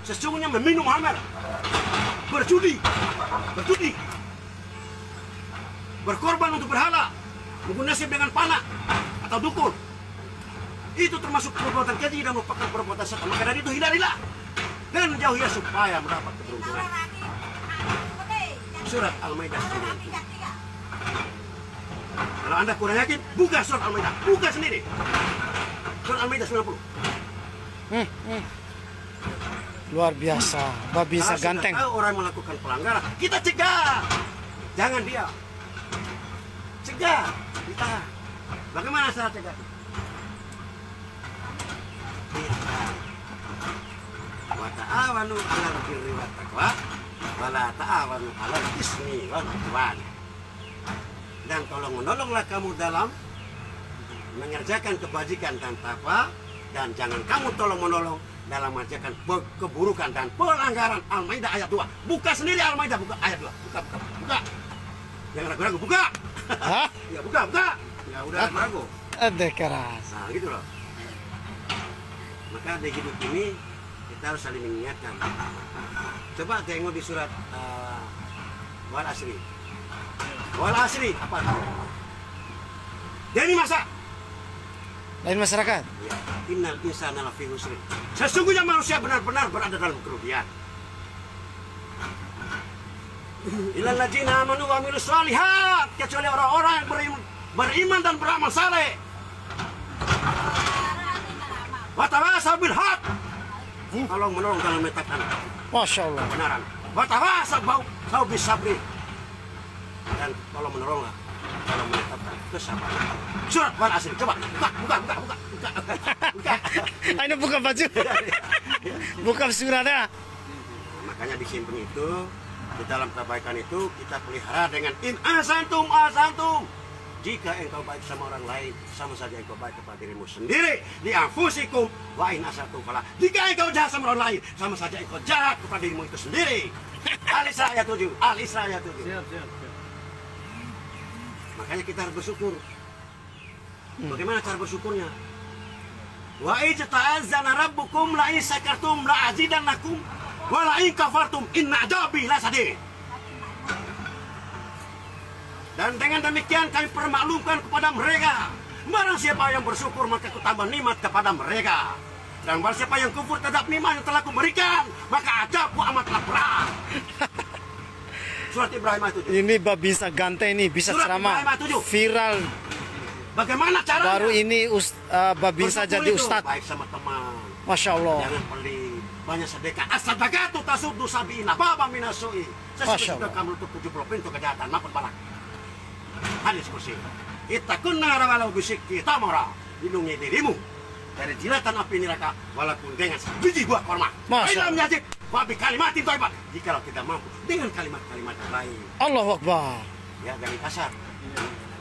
sesungguhnya meminum khamar, berjudi, berkorban untuk berhala, menggunasib dengan panah atau dukun. Itu termasuk perbuatan keji dan merupakan perbuatan setan. Maka dari itu hindarilah dan jauhilah supaya mendapat keberuntungan. Surat Al-Maidah. Kalau Anda kurang yakin, buka surat Al-Maidah, buka sendiri. Surat Al-Maidah 90. Luar biasa, bisa ganteng. Kalau orang melakukan pelanggaran, kita cegah. Jangan dia. Cegah, ditahan. Bagaimana cara cegah? Wa ta'awanu 'alal birri wat taqwa wa la ta'awanu 'alal ismi wal 'udwan. Dan tolong-menolonglah kamu dalam mengerjakan kebajikan dan takwa, dan jangan kamu tolong-menolong dalam mengerjakan keburukan dan pelanggaran. Al-Maidah ayat 2. Buka sendiri Al-Maidah, buka ayat 2. Buka. Jangan ragu-ragu, buka. Hah? Ya, buka. Ya udah ragu-ragu. Ada keras. Nah, gitu loh. Maka di hidup ini kita harus saling mengingatkan. Coba tengok di surat Wal Asri. Wal Asri apa? Jadi masa Lain masyarakat. ya, innal insana lafi khusr. Sesungguhnya manusia benar-benar berada dalam kerugian. Illal ladzina amanu wa amilus shalihat, kecuali orang-orang yang beriman dan beramal saleh. Wa tawasaw bil haq. Tolong menolong dalam menetapkan Masya Allah. kebenaran. Wa tawasaw bis sabri. Dan tolong menolonglah dalam menetapkan kesabaran. Surat Wal Asri, coba buka. Ini buka baju. Buka suratnya. Makanya disimpan itu, di dalam kebaikan itu kita pelihara dengan in asantum. Jika engkau baik sama orang lain, sama saja engkau baik kepada dirimu sendiri. Li anfusikum wa in asantum fala. Jika engkau jahat sama orang lain, sama saja engkau jahat kepada dirimu itu sendiri. Al-Isra ayat 7. Siap. Makanya kita harus bersyukur. Bagaimana cara bersyukurnya? Wa ijta'azzana rabbukum la in syakartum la azidannakum wa la in kafartum inna adzabi lasadid. Dan dengan demikian kami permaklumkan kepada mereka, barang siapa yang bersyukur maka aku tambah nikmat kepada mereka, dan barang siapa yang kufur terhadap nikmat yang telah kuberikan maka azabku amatlah berat. Surat Ibrahim ayat 7. Ini bisa ganteng, ini bisa Surat ceramah Ibrahim ayat 7. viral. Bagaimana caranya? Baru ini bisa Bersyukur jadi itu ustadz. baik sama teman. Masya Allah. Jangan pelit, banyak sedekah. As-sadaqatu tasuddu sab'ina baban minasui. Masya Sesudah Allah. kamu tutup 70 pintu kejahatan, maaf balak. Hadis kursi. Ittaqun nara walau bisyikki tamara. Lindungi dirimu dari jilatan api neraka walaupun dengan sebiji buah kurma. Masya Ilham yajib wa bi kalimatin thayyibah. Jikalau tidak mampu dengan kalimat-kalimat yang lain. Allahu Akbar. Ya, jangan kasar.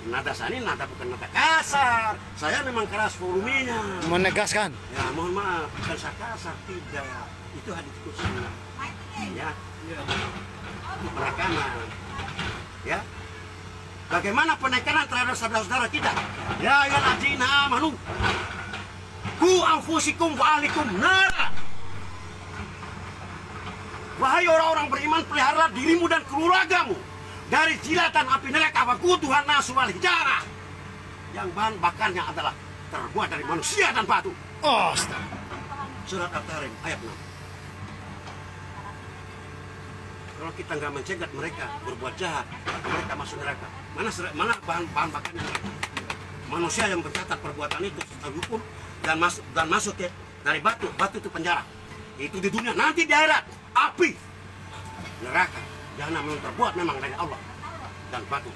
Nada saya ini nada bukan nada kasar. Saya memang keras volumenya. Menegaskan. Ya, mohon maaf, bukan saya kasar, tidak. Itu hadis kursi. Ya. Itu penekanan. Ya. Bagaimana penekanan terhadap saudara-saudara kita? Ya ayyuhalladzina amanu qu anfusikum wa ahlikum nara. Wahai orang-orang beriman, pelihara dirimu dan keluargamu dari jilatan api neraka. Waquduhan nasu wal hijarah, yang bahan bakarnya adalah terbuat dari manusia dan batu. Oh, Surat At-Tahrim ayat 6. Kalau kita nggak mencegat mereka berbuat jahat, mereka masuk neraka. Mana bahan bakarnya? Manusia yang mencatat perbuatan itu hukum dan masuk ke dari batu itu penjara. Itu di dunia, nanti di akhirat api neraka. Jahanam yang terbuat memang dari Allah dan batu.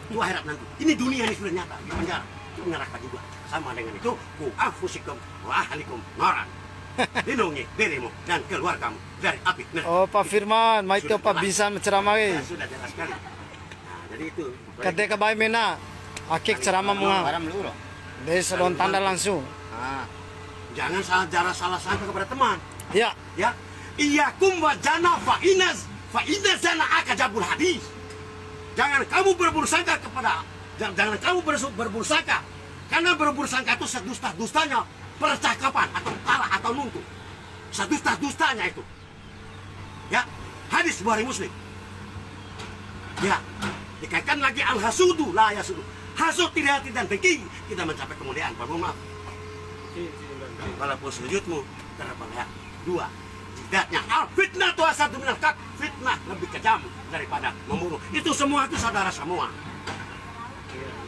Itu akhirat nanti. Ini dunia ini sudah nyata di penjara. Itu neraka juga. Sama dengan itu, ku anfusikum wa ahlikum naran. Lindungi dirimu dan keluargamu dari api neraka. Oh, Pak Firman, mai itu Pak bisa menceramah. Ya, sudah jelas sekali. Nah, jadi itu. Ketika bayi mena, akik ceramah munga. Dari sedon tanda langsung. Nah, jangan salah sangka kepada teman. Ya. Ya, iyakum wa jana fa zana akajabul hadis. Jangan kamu berbursangka kepada, jangan kamu berbursangka, karena berbursangka itu sedusta-dustanya percakapan atau kalah atau nuntut. Sedusta-dustanya itu. Ya, hadis Bukhari Muslim. Ya, dikaitkan lagi al-hasudu la yasudu. Hasud tidak hati dan dengki, kita mencapai kemuliaan. Mohon maaf. Walaupun sujudmu terhadap ya. 2. Jidatnya al-fitnah tu asadu minal qatl. Fitnah lebih kejam daripada membunuh. Itu semua itu saudara semua.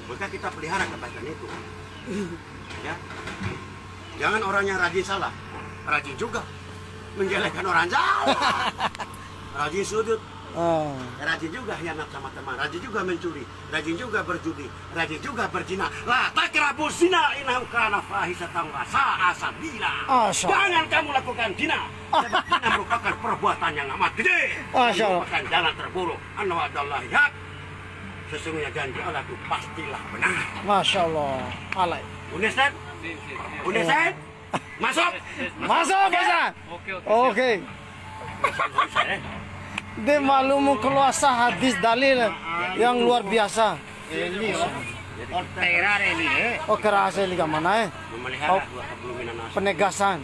Maka kita pelihara kebaikan itu. Ya. Jangan orangnya rajin salah, rajin juga menjelekkan orang salah. Rajin sudut, rajin juga hianat sama teman, rajin juga mencuri, rajin juga berjudi, rajin juga berzina. La taqrabuz zina innahu kana fahisatan wa sa'a sabila. Jangan kamu lakukan zina. Sebab zina merupakan perbuatan yang amat gede. Merupakan jalan terburuk. Anna wa'dallahi haq. Sesungguhnya janji Allah itu pastilah benar. Masya Allah. Alay. Understand? Understand? Masuk? Masuk, Ustaz. Oke. Dia maklum keluasa hadis dalil yang luar biasa. Oh, kerasa ini mana oh, penegasan.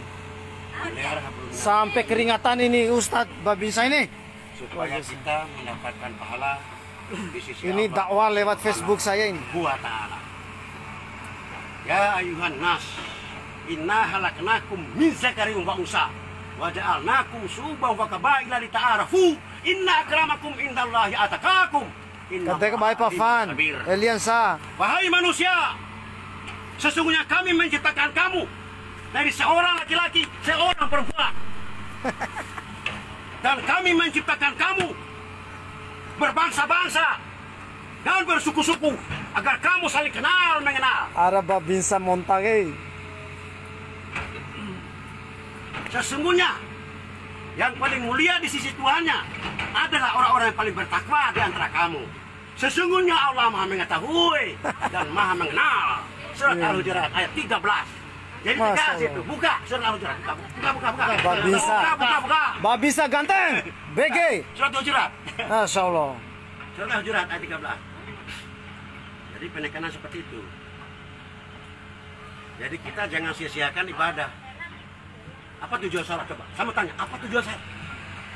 Sampai keringatan ini Ustadz Babinsa ini. Supaya kita mendapatkan pahala. Ini dakwah lewat Facebook saya ini. Buat ta'ala. Ya ayuhan nas, inna halaknakum min zakarin wa unsa wa ja'alnakum syu'uban wa qabaila lita'arafu. Inna akramakum indallahi ataqakum. Kata kebaik Pak Fan, Eliansa. Wahai manusia, sesungguhnya kami menciptakan kamu dari seorang laki-laki, seorang perempuan. Dan kami menciptakan kamu berbangsa-bangsa dan bersuku-suku agar kamu saling kenal mengenal. Arab Babinsa Montage. Sesungguhnya yang paling mulia di sisi Tuhannya adalah orang-orang yang paling bertakwa di antara kamu. Sesungguhnya Allah Maha mengetahui dan Maha mengenal. Surat Al-Hujurat ayat 13. Jadi tegas itu. Buka surat Al-Hujurat. Buka. Buka. Babinsa ganteng. BG. Surat Al-Hujurat. Masya Allah. Surat Al-Hujurat ayat 13. Jadi penekanan seperti itu. Jadi kita jangan sia-siakan ibadah. Apa tujuan salat? Coba. Sama tanya, apa tujuan salat?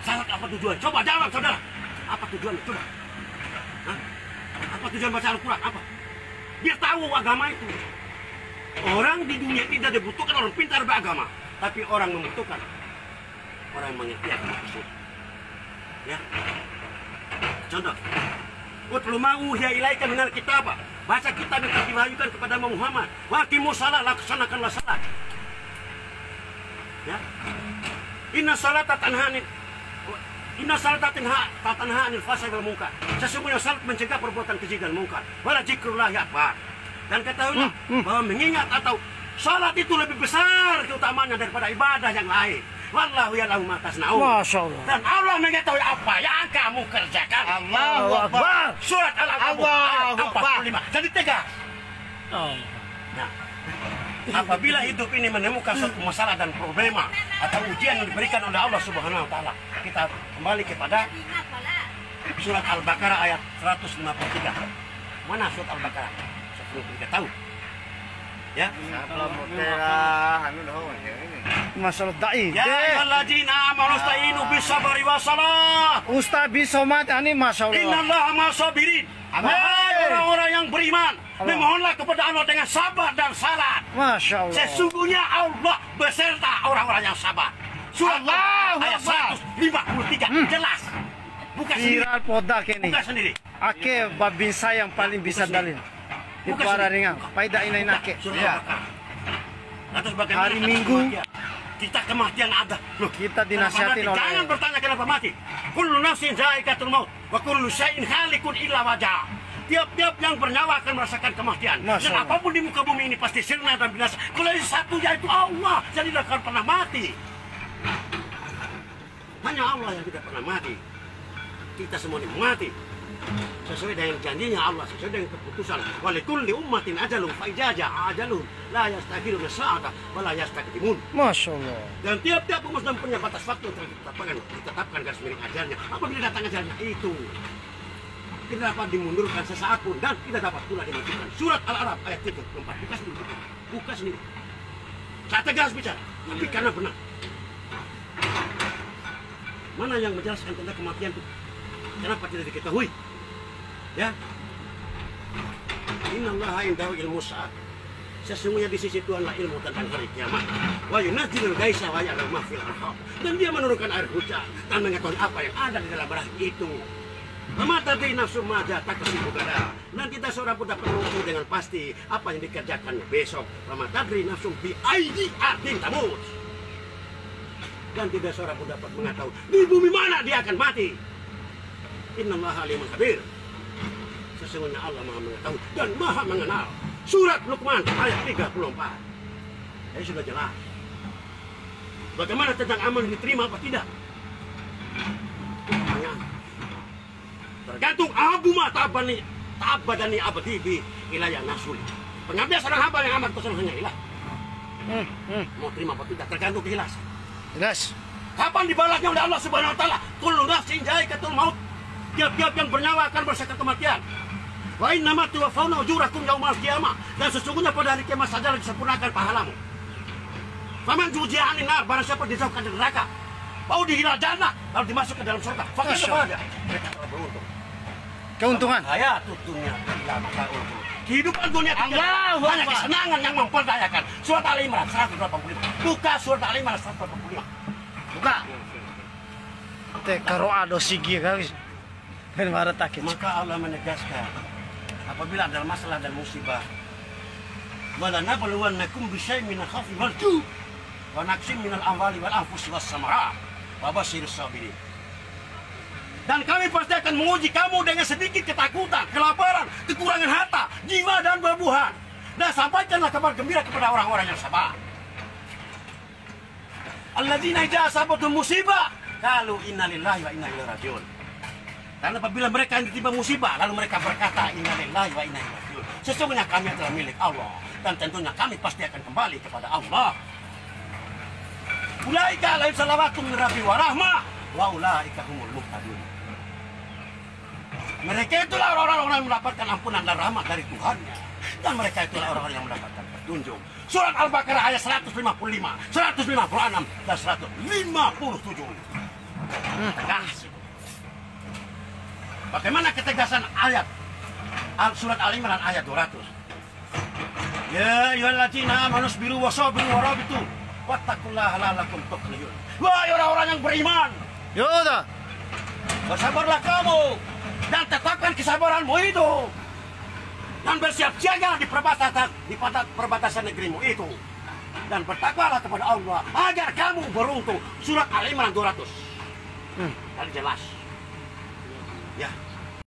Salat apa tujuan? Coba jawab, saudara. Apa tujuan? Coba. Hah? Apa tujuan baca Al-Quran? Apa? Biar tahu agama itu. Orang di dunia tidak dibutuhkan orang pintar beragama, tapi orang membutuhkan orang yang mengerti agama tersebut. Ya. Contoh. Utlu ma'u hiya ilaika minal kitab. Baca kitab yang telah diwahyukan kepada Muhammad. Waqimus shalah, laksanakanlah salat. Ya. Inna salata tanha anil fahsya'i wal munkar. Sesungguhnya salat mencegah perbuatan keji dan munkar. Wala dzikrullahi akbar. Dan ketahuilah bahwa mengingat atau salat itu lebih besar keutamaannya daripada ibadah yang lain. Wallahu ya'lamu ma tasna'un. Masyaallah. Dan Allah mengetahui apa yang kamu kerjakan. Allahu Akbar. Surat Al-Ankabut ayat 45. Jadi tegas. Nah, apabila hidup ini menemukan suatu masalah dan problema atau ujian yang diberikan oleh Allah Subhanahu wa taala, kita kembali kepada surat Al-Baqarah ayat 153. Mana surat Al-Baqarah? 153 tahu? Ya. Masalah dai. Ya ayyuhalladzina amanu ista'inu bis-sabri was-salah. Ustaz bisomat ini masyaallah. Innallaha ma'as-sabirin. Orang-orang yang beriman, memohonlah kepada Allah dengan sabar dan salat. Masya Allah. Sesungguhnya Allah beserta orang-orang yang sabar. Surat ayat 153 jelas. Bukan sendiri. Sirat podak ini. Bukan sendiri. Ake Babinsa yang paling bisa dalil. Di para ringan. Paida inain ake. Ya. Atas bagaimana Hari Minggu kita kematian ada. Loh, kita dinasihatin oleh. Jangan bertanya kenapa mati. Kullu nafsin za'iqatul maut wa kullu syai'in halikun illa wajah. Tiap-tiap yang bernyawa akan merasakan kematian. Dan apapun di muka bumi ini pasti sirna dan binasa. Kalau satu yaitu Allah, jadi tidak akan pernah mati. Hanya Allah yang tidak pernah mati. Kita semua ini mati. Sesuai dengan janjinya Allah, sesuai dengan keputusan. Walikulli ummatin ajalun fa ijaja ajalun la yastakhiruna sa'ata wa la yastaqdimun. Masya Allah. Dan tiap-tiap umat dan punya batas waktu yang ditetapkan garis miring ajalnya. Apabila datang ajalnya itu tidak dapat dimundurkan sesaat pun dan tidak dapat pula dimatikan. Surat Al-Araf ayat 34. Buka sendiri. Buka sendiri. Saya tegas bicara, tapi karena benar. Mana yang menjelaskan tentang kematian itu? Kenapa tidak diketahui? Ya. Innallaha indahu ilmu saat. Sesungguhnya di sisi Tuhanlah ilmu tentang hari kiamat. Wa yunazzilul ghaitsa wa ya'lamu ma fil arham. Dan dia menurunkan air hujan dan mengetahui apa yang ada di dalam rahim itu. Wa tadri nafsum ma takasibu gada. Dan kita seorang pun dapat mengetahui dengan pasti apa yang dikerjakan besok. Wa tadri nafsum bi aidi ardin tamut. Dan tidak seorang pun dapat mengetahui di bumi mana dia akan mati. Innallaha alimun khabir. Sesungguhnya Allah Maha mengetahui dan Maha mengenal. Surat Luqman ayat 34. Jadi sudah jelas. Bagaimana tentang amal diterima apa tidak? Tergantung Abu Matabani Tabadani abadi bi ilayah nasul. Pengabdian seorang hamba yang amat kesal hanya ilah. Mau terima apa tidak tergantung keikhlasan. Jelas. Kapan dibalasnya oleh Allah Subhanahu wa taala? Kullu nafsin dha'iqatul maut. Tiap-tiap yang bernyawa akan merasakan kematian. Wa innama tuwaffawna ujurakum yaumal qiyamah. Dan sesungguhnya pada hari kiamat saja disempurnakan pahalamu. Faman zuhziha 'anil nar, barang siapa dijauhkan dari neraka, mau dihilal jannah, lalu dimasukkan dalam surga. Fakir kepada mereka telah beruntung. Keuntungan. Hayatud dunya illa mata'ul ghurur. Kehidupan dunia banyak kesenangan yang memperdayakan. Surat Al-Imran 185. Buka surat Al-Imran 185. Buka. Te karo ado sigi guys. Ben mara takit. Maka Allah menegaskan, apabila ada masalah dan musibah, wala nabluwannakum bisyai'in minal khawfi wal ju' wa naqsin minal amwali wal anfusi was samarat wa basyirus sabirin. Dan kami pasti akan menguji kamu dengan sedikit ketakutan, kelaparan, kekurangan harta, jiwa dan buah-buahan. Dan sampaikanlah kabar gembira kepada orang-orang yang sabar. Alladzina idza asabathum musibah qalu inna lillahi wa inna ilaihi raji'un. Dan apabila mereka yang ditimpa musibah, lalu mereka berkata, inna lillahi wa inna ilaihi raji'un. Sesungguhnya kami adalah milik Allah. Dan tentunya kami pasti akan kembali kepada Allah. Ulaika alaihim salawatun min rabbi wa rahmah. Wa ulaika humul muhtadun. Mereka itulah orang-orang yang mendapatkan ampunan dan rahmat dari Tuhannya. Dan mereka itulah orang-orang yang mendapatkan petunjuk. Surat Al-Baqarah ayat 155, 156, dan 157. Tegas. Bagaimana ketegasan ayat surat Al-Imran ayat 200? Ya ayyuhalladzina amanu sabiru wasabiru warabitu wattaqullaha la'allakum tuflihun. Wahai orang-orang yang beriman, Yoda. bersabarlah kamu dan tetapkan kesabaranmu itu dan bersiap siaga di perbatasan negerimu itu dan bertakwalah kepada Allah agar kamu beruntung. Surat Al-Imran 200. Tadi jelas. Ya.